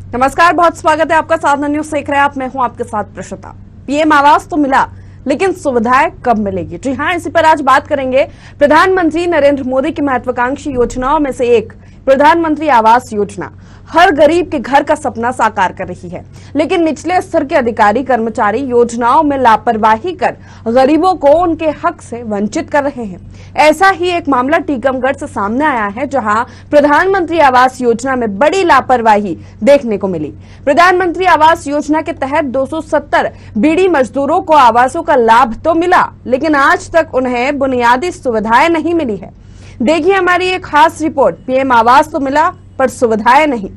नमस्कार, बहुत स्वागत है आपका साधना न्यूज देख रहे हैं आप। मैं हूं आपके साथ प्रश्नता। पीएम आवास तो मिला, लेकिन सुविधाएं कब मिलेगी? जी हां, इसी पर आज बात करेंगे। प्रधानमंत्री नरेंद्र मोदी की महत्वाकांक्षी योजनाओं में से एक प्रधानमंत्री आवास योजना हर गरीब के घर का सपना साकार कर रही है, लेकिन निचले स्तर के अधिकारी कर्मचारी योजनाओं में लापरवाही कर गरीबों को उनके हक से वंचित कर रहे हैं। ऐसा ही एक मामला टीकमगढ़ से सामने आया है, जहां प्रधानमंत्री आवास योजना में बड़ी लापरवाही देखने को मिली। प्रधानमंत्री आवास योजना के तहत 270 बीड़ी मजदूरों को आवासों का लाभ तो मिला, लेकिन आज तक उन्हें बुनियादी सुविधाएं नहीं मिली है। देखिए हमारी एक खास रिपोर्ट। पीएम आवास तो मिला पर सुविधाएं नहीं।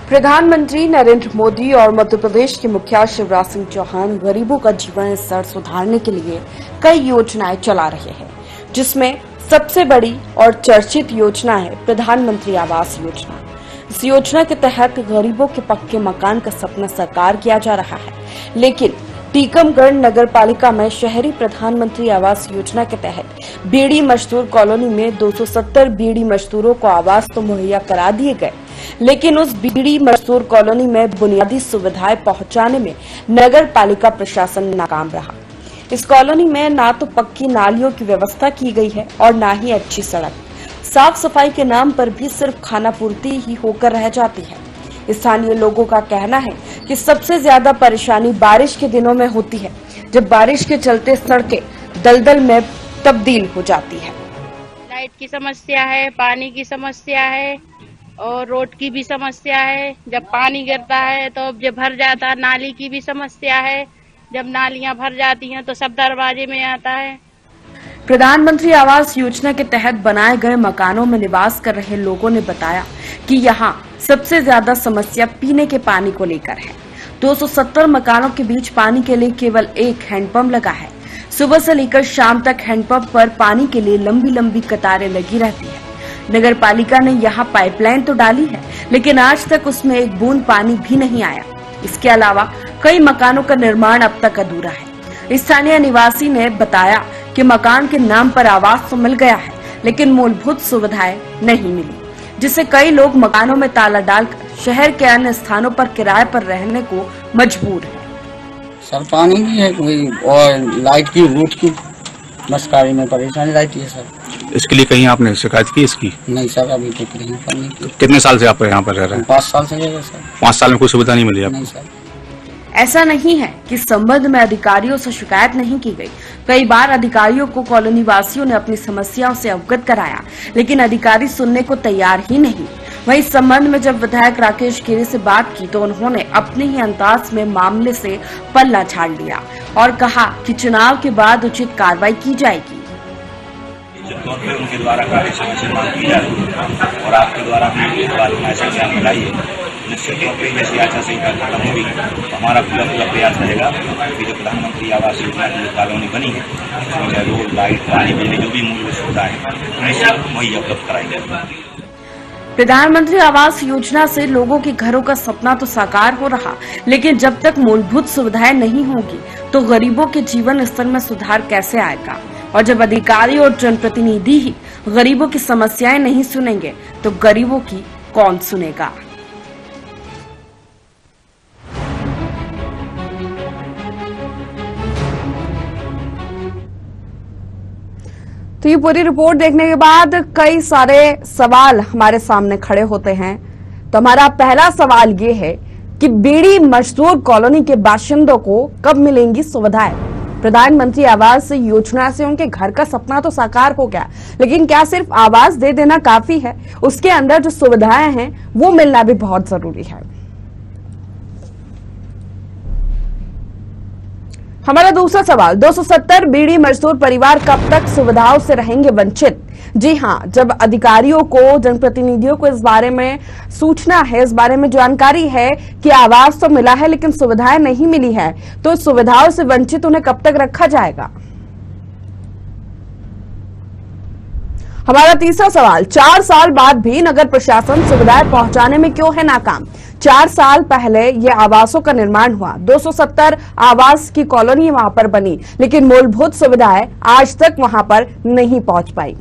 प्रधानमंत्री नरेंद्र मोदी और मध्य प्रदेश के मुखिया शिवराज सिंह चौहान गरीबों का जीवन स्तर सुधारने के लिए कई योजनाएं चला रहे हैं, जिसमें सबसे बड़ी और चर्चित योजना है प्रधानमंत्री आवास योजना। इस योजना के तहत गरीबों के पक्के मकान का सपना साकार किया जा रहा है, लेकिन टीकमगढ़ नगर पालिका में शहरी प्रधानमंत्री आवास योजना के तहत बीड़ी मजदूर कॉलोनी में 270 बीड़ी मजदूरों को आवास तो मुहैया करा दिए गए, लेकिन उस बीड़ी मजदूर कॉलोनी में बुनियादी सुविधाएं पहुंचाने में नगर पालिका प्रशासन नाकाम रहा। इस कॉलोनी में ना तो पक्की नालियों की व्यवस्था की गई है और ना ही अच्छी सड़क। साफ सफाई के नाम पर भी सिर्फ खाना पूर्ति ही होकर रह जाती है। स्थानीय लोगों का कहना है कि सबसे ज्यादा परेशानी बारिश के दिनों में होती है, जब बारिश के चलते सड़कें दलदल में तब्दील हो जाती है। लाइट की समस्या है, पानी की समस्या है और रोड की भी समस्या है। जब पानी गिरता है तो जब भर जाता है, नाली की भी समस्या है। जब नालियां भर जाती हैं तो सब दरवाजे में आता है। प्रधानमंत्री आवास योजना के तहत बनाए गए मकानों में निवास कर रहे लोगों ने बताया कि यहाँ सबसे ज्यादा समस्या पीने के पानी को लेकर है। 270 मकानों के बीच पानी के लिए केवल एक हैंडपंप लगा है। सुबह से लेकर शाम तक हैंडपंप पर पानी के लिए लंबी लंबी कतारें लगी रहती है। नगर पालिका ने यहाँ पाइपलाइन तो डाली है, लेकिन आज तक उसमें एक बूंद पानी भी नहीं आया। इसके अलावा कई मकानों का निर्माण अब तक अधूरा है। स्थानीय निवासी ने बताया कि मकान के नाम पर आवास तो मिल गया है, लेकिन मूलभूत सुविधाएं नहीं मिली, जिससे कई लोग मकानों में ताला डालकर शहर के अन्य स्थानों पर किराए पर रहने को मजबूर है। सर पानी भी है कोई और लाइट की रूट की मस्कारी में परेशानी रहती है सर। इसके लिए कहीं आपने शिकायत की इसकी? नहीं सर, अभी तक कहीं पर नहीं की। कितने साल से आप यहाँ पर रह रहे हैं? 5 साल से रह रहे सर। 5 साल में कोई सुविधा नहीं मिली आपको? नहीं सर। ऐसा नहीं है कि संबंध में अधिकारियों से शिकायत नहीं की गई। कई बार अधिकारियों को कॉलोनी वासियों ने अपनी समस्याओं से अवगत कराया, लेकिन अधिकारी सुनने को तैयार ही नहीं। वहीं इस संबंध में जब विधायक राकेश गिरी से बात की तो उन्होंने अपने ही अंदाज में मामले से पल्ला झाड़ लिया और कहा कि चुनाव के बाद उचित कार्रवाई की जाएगी। उनके द्वारा कार्य समय से मांग की जा रही है और आपके द्वारा मैसेज मिलाइए। निश्चित तौर पर जैसी आचार संहिता खत्म होगी तो हमारा पूरा प्रयास रहेगा कि जो प्रधानमंत्री आवास योजना की कॉलोनी बनी है उसमें चाहे रोड, लाइट, पानी, बिजली जो भी मूलभूत सुविधाएं हैं मुहैया उपलब्ध कराई जाएगी। प्रधानमंत्री आवास योजना से लोगों के घरों का सपना तो साकार हो रहा, लेकिन जब तक मूलभूत सुविधाएं नहीं होगी तो गरीबों के जीवन स्तर में सुधार कैसे आएगा? और जब अधिकारी और जनप्रतिनिधि ही गरीबों की समस्याएं नहीं सुनेंगे तो गरीबों की कौन सुनेगा? तो ये पूरी रिपोर्ट देखने के बाद कई सारे सवाल हमारे सामने खड़े होते हैं। तो हमारा पहला सवाल ये है कि बीड़ी मजदूर कॉलोनी के बाशिंदों को कब मिलेंगी सुविधाएं? प्रधानमंत्री आवास योजना से उनके घर का सपना तो साकार हो गया, लेकिन क्या सिर्फ आवास दे देना काफी है? उसके अंदर जो सुविधाएं हैं वो मिलना भी बहुत जरूरी है। हमारा दूसरा सवाल, 270 बीड़ी मजदूर परिवार कब तक सुविधाओं से रहेंगे वंचित? जी हां, जब अधिकारियों को, जनप्रतिनिधियों को इस बारे में सूचना है, इस बारे में जानकारी है कि आवास तो मिला है लेकिन सुविधाएं नहीं मिली है, तो सुविधाओं से वंचित उन्हें कब तक रखा जाएगा? हमारा तीसरा सवाल, 4 साल बाद भी नगर प्रशासन सुविधाएं पहुंचाने में क्यों है नाकाम? 4 साल पहले ये आवासों का निर्माण हुआ, 270 आवास की कॉलोनी वहां पर बनी, लेकिन मूलभूत सुविधाएं आज तक वहां पर नहीं पहुंच पाई।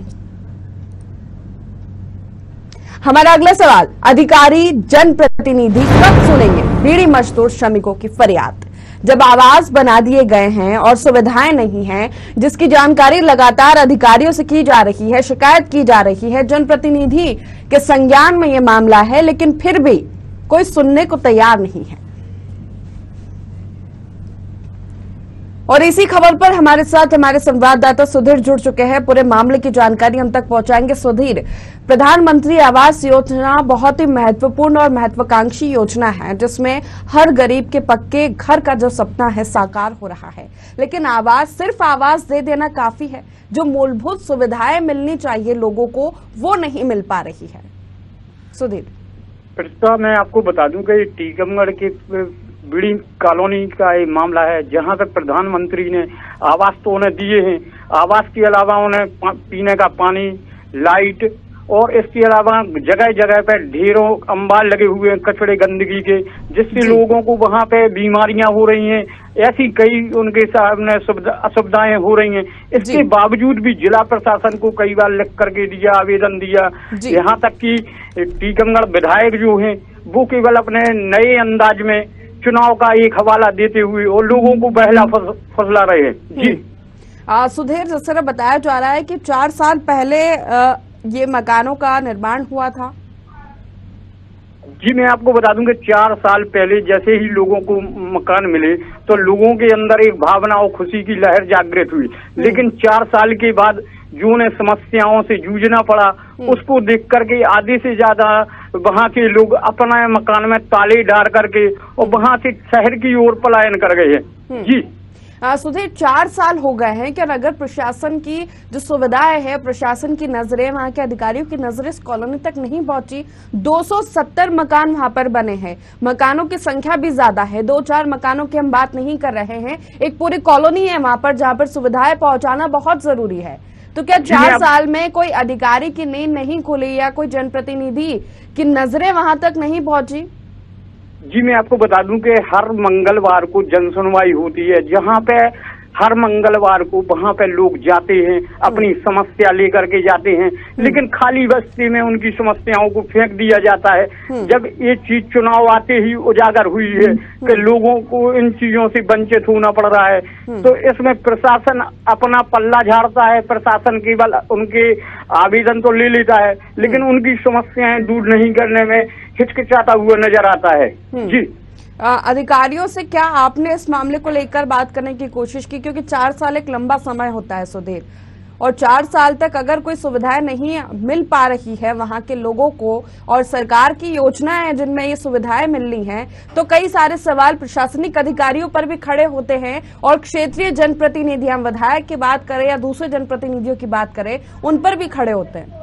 हमारा अगला सवाल, अधिकारी जनप्रतिनिधि कब सुनेंगे बीड़ी मजदूर श्रमिकों की फरियाद? जब आवास बना दिए गए हैं और सुविधाएं नहीं हैं, जिसकी जानकारी लगातार अधिकारियों से की जा रही है, शिकायत की जा रही है, जनप्रतिनिधि के संज्ञान में यह मामला है, लेकिन फिर भी कोई सुनने को तैयार नहीं है। और इसी खबर पर हमारे साथ हमारे संवाददाता सुधीर जुड़ चुके हैं। पूरे मामले की जानकारी हम तक पहुंचाएंगे। सुधीर, प्रधानमंत्री आवास योजना बहुत ही महत्वपूर्ण और महत्वाकांक्षी योजना है, जिसमें हर गरीब के पक्के घर का जो सपना है साकार हो रहा है, लेकिन सिर्फ आवास दे देना काफी है। जो मूलभूत सुविधाएं मिलनी चाहिए लोगों को, वो नहीं मिल पा रही है। सुधीर, मैं आपको बता दूं कि टीकमगढ़ के बीड़ी कॉलोनी का एक मामला है, जहां तक प्रधानमंत्री ने आवास तो उन्हें दिए हैं, आवास के अलावा उन्हें पीने का पानी, लाइट और इसके अलावा जगह जगह पे ढेरों अंबार लगे हुए हैं कचड़े गंदगी के, जिससे लोगों को वहां पे बीमारियां हो रही हैं। ऐसी कई उनके सामने असुविधाएं हो रही हैं। इसके बावजूद भी जिला प्रशासन को कई बार लिख करके दिया, आवेदन दिया। यहाँ तक कि टीकमगढ़ विधायक जो हैं वो केवल अपने नए अंदाज में चुनाव का एक हवाला देते हुए और लोगों को बहला फसला रहे हैं। जी सुधीर, जिस तरह बताया जा रहा है कि 4 साल पहले ये मकानों का निर्माण हुआ था। जी मैं आपको बता दूं कि 4 साल पहले जैसे ही लोगों को मकान मिले तो लोगों के अंदर एक भावना और खुशी की लहर जागृत हुई, लेकिन 4 साल के बाद जो उन्हें समस्याओं से जूझना पड़ा, उसको देख करके आधे से ज्यादा वहाँ के लोग अपना मकान में ताले डाल करके और वहाँ से शहर की ओर पलायन कर गए हैं। जी सुधीर, 4 साल हो गए हैं कि नगर प्रशासन की जो सुविधाएं है, प्रशासन की नजरें, वहां के अधिकारियों की नजरें इस कॉलोनी तक नहीं पहुंची। 270 मकान वहां पर बने हैं, मकानों की संख्या भी ज्यादा है। 2-4 मकानों की हम बात नहीं कर रहे हैं, एक पूरी कॉलोनी है वहां पर जहां पर सुविधाएं पहुंचाना बहुत जरूरी है। तो क्या 4 साल में कोई अधिकारी की नींद नहीं खुली या कोई जनप्रतिनिधि की नजरें वहां तक नहीं पहुंची? जी मैं आपको बता दूं कि हर मंगलवार को जनसुनवाई होती है, जहां पे हर मंगलवार को वहां पे लोग जाते हैं, अपनी समस्या लेकर के जाते हैं, लेकिन खाली बस्ती में उनकी समस्याओं को फेंक दिया जाता है। जब ये चीज चुनाव आते ही उजागर हुई है कि लोगों को इन चीजों से वंचित होना पड़ रहा है, तो इसमें प्रशासन अपना पल्ला झाड़ता है। प्रशासन केवल उनके आवेदन तो ले लेता है, लेकिन उनकी समस्याएं दूर नहीं करने में हिचकिचाता हुआ नजर आता है। जी अधिकारियों से क्या आपने इस मामले को लेकर बात करने की कोशिश की? क्योंकि 4 साल एक लंबा समय होता है सुधीर, और 4 साल तक अगर कोई सुविधाएं नहीं मिल पा रही है वहां के लोगों को, और सरकार की योजनाएं हैं जिनमें ये सुविधाएं मिलनी है, तो कई सारे सवाल प्रशासनिक अधिकारियों पर भी खड़े होते हैं। और क्षेत्रीय जनप्रतिनिधि, हम विधायक की बात करें या दूसरे जनप्रतिनिधियों की बात करें, उन पर भी खड़े होते हैं।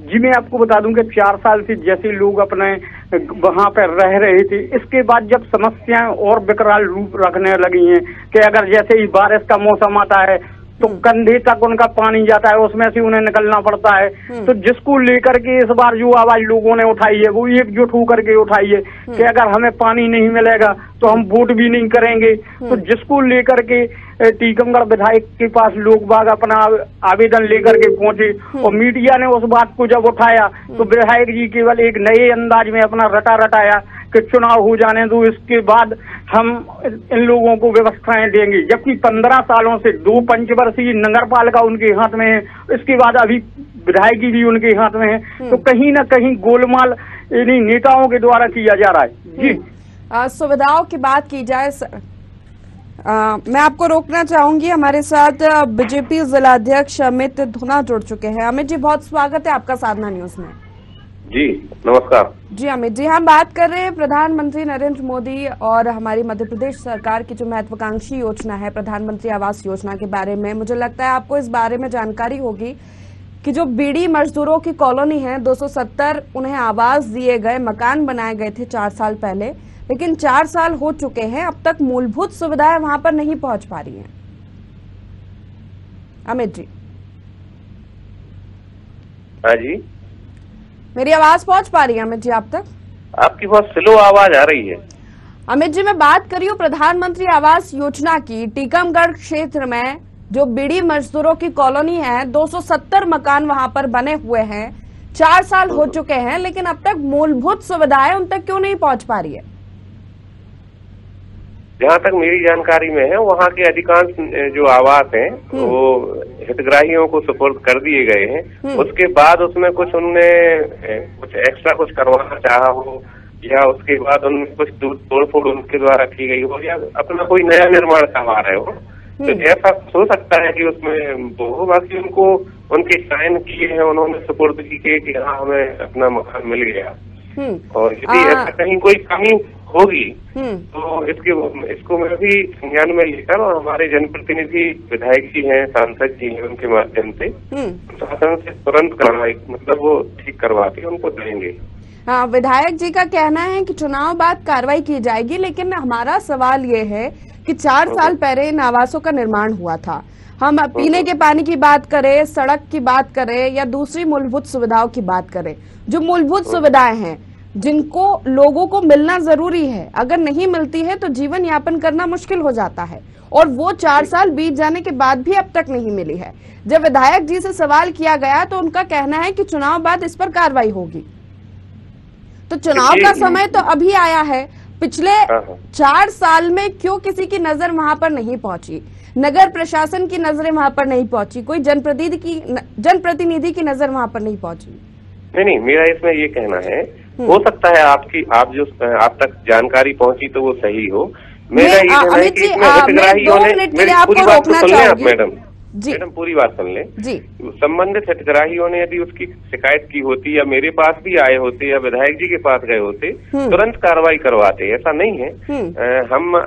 जी मैं आपको बता दूं कि 4 साल से जैसे लोग अपने वहां पर रह रहे थे, इसके बाद जब समस्याएं और विकराल रूप रखने लगी हैं कि अगर जैसे ही बारिश का मौसम आता है तो कंधे तक उनका पानी जाता है, उसमें से उन्हें निकलना पड़ता है। तो जिसको लेकर के इस बार जो आवाज लोगों ने उठाई है वो एकजुट होकर के उठाई है कि अगर हमें पानी नहीं मिलेगा तो हम वोट भी नहीं करेंगे। तो जिसको लेकर के टीकमगढ़ विधायक के पास लोग बाग अपना आवेदन लेकर के पहुंचे, और मीडिया ने उस बात को जब उठाया तो विधायक जी केवल एक नए अंदाज में अपना रटाया कि चुनाव हो जाने दो, इसके बाद हम इन लोगों को व्यवस्थाएं देंगे। जबकि 15 सालों से 2 पंचवर्षीय नगर पालिका उनके हाथ में है, इसके बाद अभी विधायकी भी उनके हाथ में है। तो कहीं ना कहीं गोलमाल इन्हीं नेताओं के द्वारा किया जा रहा है। जी सुविधाओं की बात की जाए, मैं आपको रोकना चाहूंगी। हमारे साथ बीजेपी जिलाध्यक्ष अमित धुना जुड़ चुके हैं। अमित जी, बहुत स्वागत है आपका साधना न्यूज में। जी नमस्कार। जी अमित जी, हम बात कर रहे हैं प्रधानमंत्री नरेंद्र मोदी और हमारी मध्य प्रदेश सरकार की जो महत्वाकांक्षी योजना है प्रधानमंत्री आवास योजना के बारे में। मुझे लगता है आपको इस बारे में जानकारी होगी कि जो बीड़ी मजदूरों की कॉलोनी है, 270 उन्हें आवास दिए गए, मकान बनाए गए थे 4 साल पहले, लेकिन 4 साल हो चुके हैं, अब तक मूलभूत सुविधाएं वहां पर नहीं पहुंच पा रही हैं। अमित जी। हाँ जी, मेरी आवाज पहुंच पा रही है अमित जी आप तक? आपकी बहुत स्लो आवाज आ रही है। अमित जी, मैं बात कर रही हूँ प्रधानमंत्री आवास योजना की। टीकमगढ़ क्षेत्र में जो बीड़ी मजदूरों की कॉलोनी है, 270 मकान वहां पर बने हुए हैं, 4 साल हो चुके हैं, लेकिन अब तक मूलभूत सुविधाएं उन तक क्यों नहीं पहुंच पा रही है? जहाँ तक मेरी जानकारी में है, वहाँ के अधिकांश जो आवास हैं वो हितग्राहियों को सुपुर्द कर दिए गए हैं। उसके बाद उसमें कुछ उनने कुछ एक्स्ट्रा कुछ करवाना चाहा हो, या उसके बाद उनमें कुछ तोड़फोड़ उनके द्वारा की गई हो, या अपना कोई नया निर्माण करवा रहे हो, तो ऐसा हो सकता है कि उसमें वो बाकी उनको उनके साइन किए हैं, उन्होंने सुपुर्दगी के कि हाँ हमें अपना मकान मिल गया। और यदि ऐसा कहीं कोई कमी होगी तो इसको मैं भी संज्ञान में लेकर, और हमारे जनप्रतिनिधि विधायक जी हैं, सांसद जी हैं, उनके माध्यम से शासन से तुरंत कार्रवाई मतलब वो ठीक करवा के उनको देंगे। हाँ, विधायक जी का कहना है कि चुनाव बाद कार्रवाई की जाएगी, लेकिन हमारा सवाल ये है कि 4 साल पहले इन आवासों का निर्माण हुआ था। हम पीने के पानी की बात करें, सड़क की बात करें, या दूसरी मूलभूत सुविधाओं की बात करें, जो मूलभूत सुविधाएं हैं जिनको लोगों को मिलना जरूरी है, अगर नहीं मिलती है तो जीवन यापन करना मुश्किल हो जाता है, और वो 4 साल बीत जाने के बाद भी अब तक नहीं मिली है। जब विधायक जी से सवाल किया गया तो उनका कहना है कि चुनाव बाद इस पर कार्रवाई होगी। तो चुनाव का समय तो अभी आया है, पिछले 4 साल में क्यों किसी की नजर वहां पर नहीं पहुंची? नगर प्रशासन की नजरें वहां पर नहीं पहुंची, कोई जनप्रतिनिधि की नजर वहां पर नहीं पहुंची? नहीं, मेरा इसमें ये कहना है, हो सकता है आप तक जानकारी पहुंची तो वो सही हो। मेरा ये कहना है कि हितग्राहियों ने, पूरी बात सुन लें आप मैडम, पूरी बात सुन लें जी। संबंधित हितग्राहियों ने यदि उसकी शिकायत की होती, या मेरे पास भी आए होते, या विधायक जी के पास गए होते, तुरंत कार्रवाई करवाते। ऐसा नहीं है।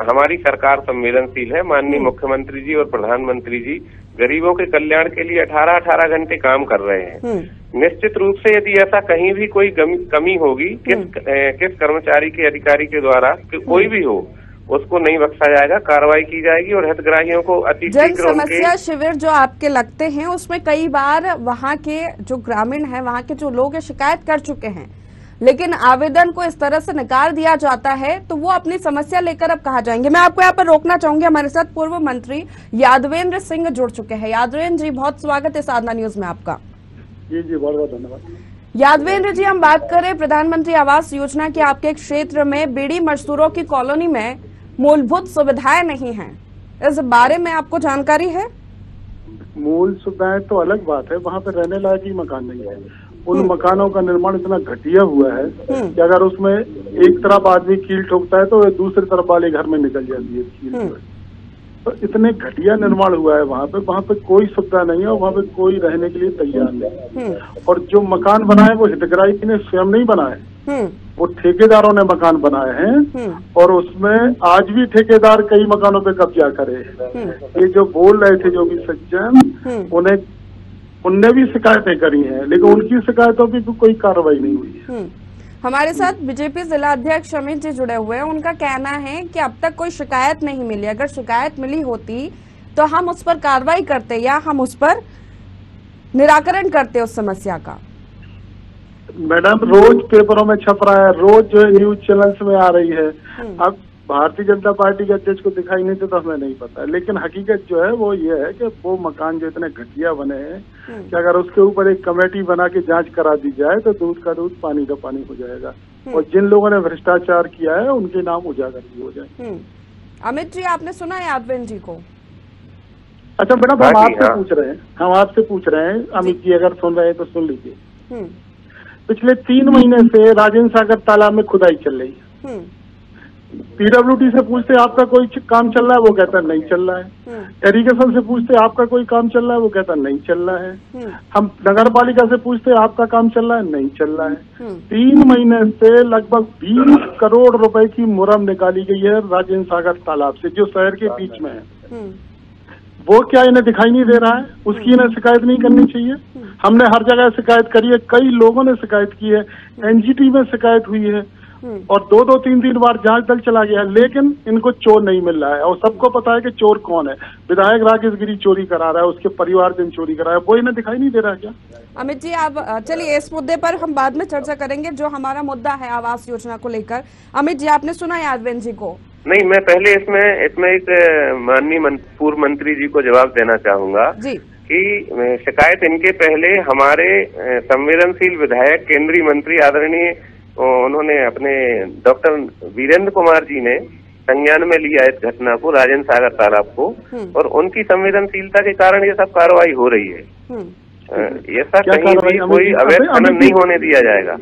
हमारी सरकार संवेदनशील है। माननीय मुख्यमंत्री जी और प्रधानमंत्री जी गरीबों के कल्याण के लिए 18 घंटे काम कर रहे हैं। निश्चित रूप से यदि ऐसा कहीं भी कोई कमी होगी, किस कर्मचारी के, अधिकारी के द्वारा, कोई भी हो, उसको नहीं बख्शा जाएगा, कार्रवाई की जाएगी, और हितग्राहियों को अति जन समस्या शिविर जो आपके लगते हैं उसमें कई बार वहाँ के जो ग्रामीण हैं, वहाँ के जो लोग शिकायत कर चुके हैं, लेकिन आवेदन को इस तरह से नकार दिया जाता है, तो वो अपनी समस्या लेकर अब कहाँ जाएंगे? मैं आपको यहाँ पर रोकना चाहूंगी। हमारे साथ पूर्व मंत्री यादवेंद्र सिंह जुड़ चुके हैं। यादवेंद्र जी, बहुत स्वागत है साधना न्यूज में आपका। जी बहुत बहुत धन्यवाद। यादवेंद्र जी, हम बात करें प्रधानमंत्री आवास योजना की, आपके क्षेत्र में बीड़ी मजदूरों की कॉलोनी में मूलभूत सुविधाएं नहीं हैं, इस बारे में आपको जानकारी है? मूल सुविधाएं तो अलग बात है, वहाँ पे रहने लायक ही मकान नहीं है। उन मकानों का निर्माण इतना घटिया हुआ है कि अगर उसमें एक तरफ आदमी कील ठोकता है तो दूसरी तरफ वाले घर में निकल जाती है कील। तो इतने घटिया निर्माण हुआ है वहाँ पे कोई सुविधा नहीं है, और वहाँ पे कोई रहने के लिए तैयार नहीं। और जो मकान बनाए वो हितग्राही ने स्वयं नहीं बनाए, वो ठेकेदारों ने मकान बनाए हैं, और उसमें आज भी ठेकेदार कई मकानों पे कब्जा करे। ये जो बोल रहे थे जो भी सज्जन, उनने भी शिकायतें करी हैं, लेकिन उनकी शिकायतों की कोई कार्रवाई नहीं हुई है। हमारे साथ बीजेपी जिला अध्यक्ष अमित जी जुड़े हुए हैं। उनका कहना है कि अब तक कोई शिकायत नहीं मिली, अगर शिकायत मिली होती तो हम उस पर कार्रवाई करते, या हम उस पर निराकरण करते उस समस्या का। मैडम, रोज पेपरों में छप रहा है, रोज जो है न्यूज चैनल्स में आ रही है। अब भारतीय जनता पार्टी के अध्यक्ष को दिखाई नहीं देता, हमें नहीं पता, लेकिन हकीकत जो है वो ये है कि वो मकान जो इतने घटिया बने हैं कि अगर उसके ऊपर एक कमेटी बना के जांच करा दी जाए तो दूध का दूध पानी का पानी हो जाएगा, और जिन लोगों ने भ्रष्टाचार किया है उनके नाम उजागर भी हो जाए। अमित जी, आपने सुना है यादवेंद्र जी को? अच्छा मैडम, हम आपसे पूछ रहे हैं, अमित जी अगर सुन रहे हैं तो सुन लीजिए। पिछले 3 महीने से राजेंद्र सागर तालाब में खुदाई चल रही है। पीडब्ल्यूडी से पूछते आपका कोई काम चल रहा है, वो कहता नहीं चल रहा है। इरिगेशन से पूछते आपका कोई काम चल रहा है, वो कहता नहीं चल रहा है। हम नगर पालिका से पूछते आपका काम चल रहा है, नहीं चल रहा है। 3 महीने से लगभग 20 करोड़ रुपए की मुरम निकाली गई है राजेंद्र सागर तालाब से, जो शहर के बीच में है। वो क्या इन्हें दिखाई नहीं दे रहा है? उसकी इन्हें शिकायत नहीं करनी चाहिए? हमने हर जगह शिकायत करी है, कई लोगों ने शिकायत की है, एनजीटी में शिकायत हुई है, और 2-2, 3-3 बार जांच दल चला गया, लेकिन इनको चोर नहीं मिल रहा है। और सबको पता है कि चोर कौन है। विधायक राकेश गिरी चोरी करा रहा है, उसके परिवारजन चोरी करा है, वो इन्हें दिखाई नहीं दे रहा क्या? अमित जी, आप चलिए इस मुद्दे पर हम बाद में चर्चा करेंगे, जो हमारा मुद्दा है आवास योजना को लेकर। अमित जी, आपने सुना यादवेंद्र जी को? नहीं, मैं पहले इसमें एक माननीय पूर्व मंत्री जी को जवाब देना चाहूंगा कि शिकायत इनके पहले हमारे संवेदनशील विधायक केंद्रीय मंत्री आदरणीय उन्होंने अपने डॉक्टर वीरेंद्र कुमार जी ने संज्ञान में लिया इस घटना को, राजेंद्र सागर तालाब को, और उनकी संवेदनशीलता के कारण ये सब कार्रवाई हो रही है। ऐसा कहीं भी कोई अवैध खनन नहीं होने दिया जाएगा।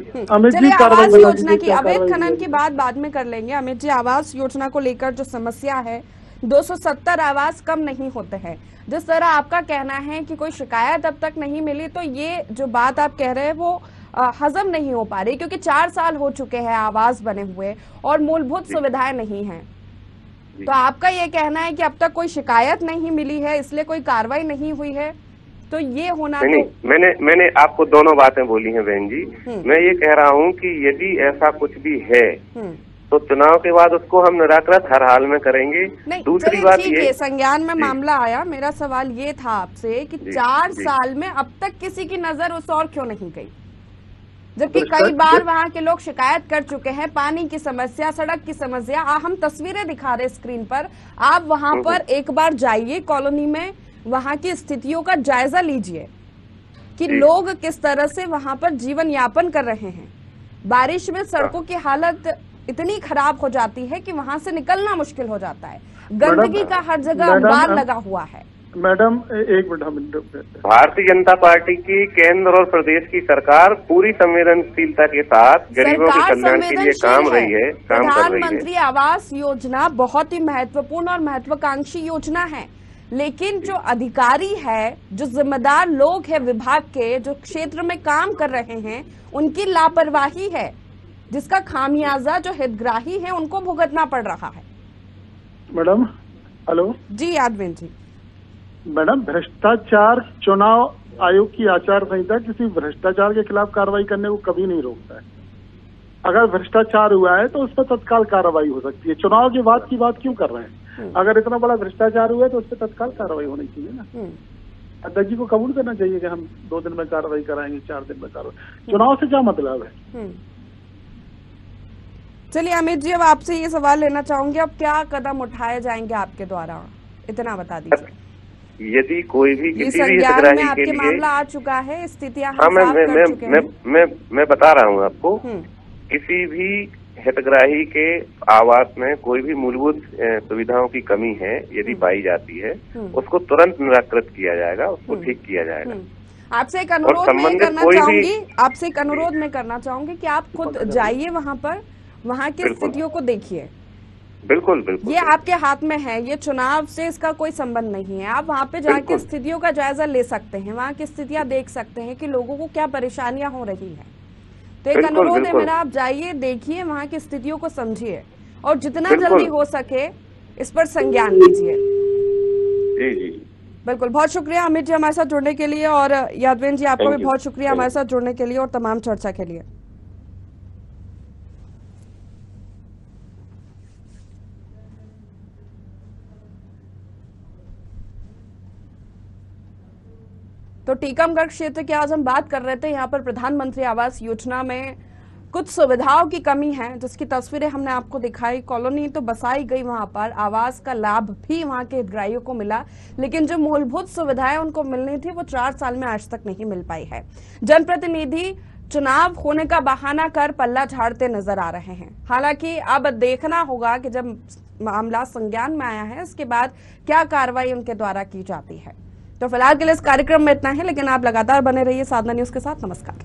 चलिए, आवास योजना की अवैध खनन की बात बाद में कर लेंगे। अमित जी, आवास योजना को लेकर जो समस्या है, 270 आवास कम नहीं होते हैं। जिस तरह आपका कहना है कि कोई शिकायत अब तक नहीं मिली, तो ये जो बात आप कह रहे हैं वो हजम नहीं हो पा रही, क्योंकि 4 साल हो चुके हैं आवास बने हुए और मूलभूत सुविधाएं नहीं हैं। तो आपका ये कहना है कि अब तक कोई शिकायत नहीं मिली है, इसलिए कोई कार्रवाई नहीं हुई है, तो ये होना नहीं, मैंने आपको दोनों बातें बोली हैं बहन जी। मैं ये कह रहा हूँ कि यदि ऐसा कुछ भी है तो चुनाव के बाद उसको हम निराकृत हर हाल में करेंगे। दूसरी बात ये, संज्ञान में मामला आया, मेरा सवाल ये था आपसे कि 4 साल में अब तक किसी की नजर उस और क्यों नहीं गई, जबकि कई बार वहाँ के लोग शिकायत कर चुके हैं। पानी की समस्या, सड़क की समस्या, हम तस्वीरें दिखा रहे स्क्रीन पर, आप वहाँ पर एक बार जाइए कॉलोनी में, वहाँ की स्थितियों का जायजा लीजिए कि लोग किस तरह से वहाँ पर जीवन यापन कर रहे हैं। बारिश में सड़कों की हालत इतनी खराब हो जाती है कि वहाँ से निकलना मुश्किल हो जाता है। गंदगी का हर जगह अंबार लगा हुआ है। मैडम एक मिनट, भारतीय जनता पार्टी की केंद्र और प्रदेश की सरकार पूरी संवेदनशीलता के साथ गरीबों के कल्याण के लिए काम कर रही है। प्रधानमंत्री आवास योजना बहुत ही महत्वपूर्ण और महत्वाकांक्षी योजना है, लेकिन जो अधिकारी है, जो जिम्मेदार लोग हैं विभाग के, जो क्षेत्र में काम कर रहे हैं, उनकी लापरवाही है, जिसका खामियाजा जो हितग्राही है उनको भुगतना पड़ रहा है। मैडम हेलो जी, यादवेन जी। मैडम, भ्रष्टाचार, चुनाव आयोग की आचार संहिता किसी भ्रष्टाचार के खिलाफ कार्रवाई करने को कभी नहीं रोकता है। अगर भ्रष्टाचार हुआ है तो उस पर तत्काल कार्रवाई हो सकती है। चुनाव के बाद की बात क्यों कर रहे हैं? अगर इतना बड़ा भ्रष्टाचार हुआ है तो उस पर तत्काल कार्रवाई होनी चाहिए ना। अध्यक्ष जी को कबूल करना चाहिए कि हम 2 दिन में कार्रवाई कराएंगे, 4 दिन में कार्रवाई। चुनाव से क्या मतलब है? चलिए अमित जी, अब आपसे ये सवाल लेना चाहूंगी, अब क्या कदम उठाए जाएंगे आपके द्वारा, इतना बता दीजिए। यदि कोई भी किसी भी हितग्राही के लिए मामला आ चुका है, स्थितियां मैं बता रहा हूँ आपको, किसी भी हितग्राही के आवास में कोई भी मूलभूत सुविधाओं की कमी है यदि पाई जाती है, उसको तुरंत निराकृत किया जाएगा, उसको ठीक किया जाएगा। आपसे एक अनुरोध में करना चाहूंगी कि आप खुद जाइए वहाँ पर, वहाँ की स्थितियों को देखिए। बिल्कुल बिल्कुल, ये आपके हाथ में है, ये चुनाव से इसका कोई संबंध नहीं है। आप वहाँ पे जाके स्थितियों का जायजा ले सकते हैं, वहाँ की स्थितियां देख सकते हैं कि लोगों को क्या परेशानियां हो रही हैं। तो एक अनुरोध है मेरा, आप जाइए, देखिए, वहाँ की स्थितियों को समझिए और जितना जल्दी हो सके इस पर संज्ञान लीजिए। जी, बिल्कुल। बहुत शुक्रिया अमित जी हमारे साथ जुड़ने के लिए, और यादवेन जी आपको भी बहुत शुक्रिया हमारे साथ जुड़ने के लिए और तमाम चर्चा के लिए। तो टीकमगढ़ क्षेत्र की आज हम बात कर रहे थे। यहाँ पर प्रधानमंत्री आवास योजना में कुछ सुविधाओं की कमी है, जिसकी तस्वीरें हमने आपको दिखाई। कॉलोनी तो बसाई गई, वहां पर आवास का लाभ भी वहां के हितग्राहियों को मिला, लेकिन जो मूलभूत सुविधाएं उनको मिलनी थी वो 4 साल में आज तक नहीं मिल पाई है। जनप्रतिनिधि चुनाव होने का बहाना कर पल्ला झाड़ते नजर आ रहे हैं। हालांकि अब देखना होगा कि जब मामला संज्ञान में आया है, इसके बाद क्या कार्रवाई उनके द्वारा की जाती है। तो फिलहाल के लिए इस कार्यक्रम में इतना है, लेकिन आप लगातार बने रहिए साधना न्यूज के साथ। नमस्कार।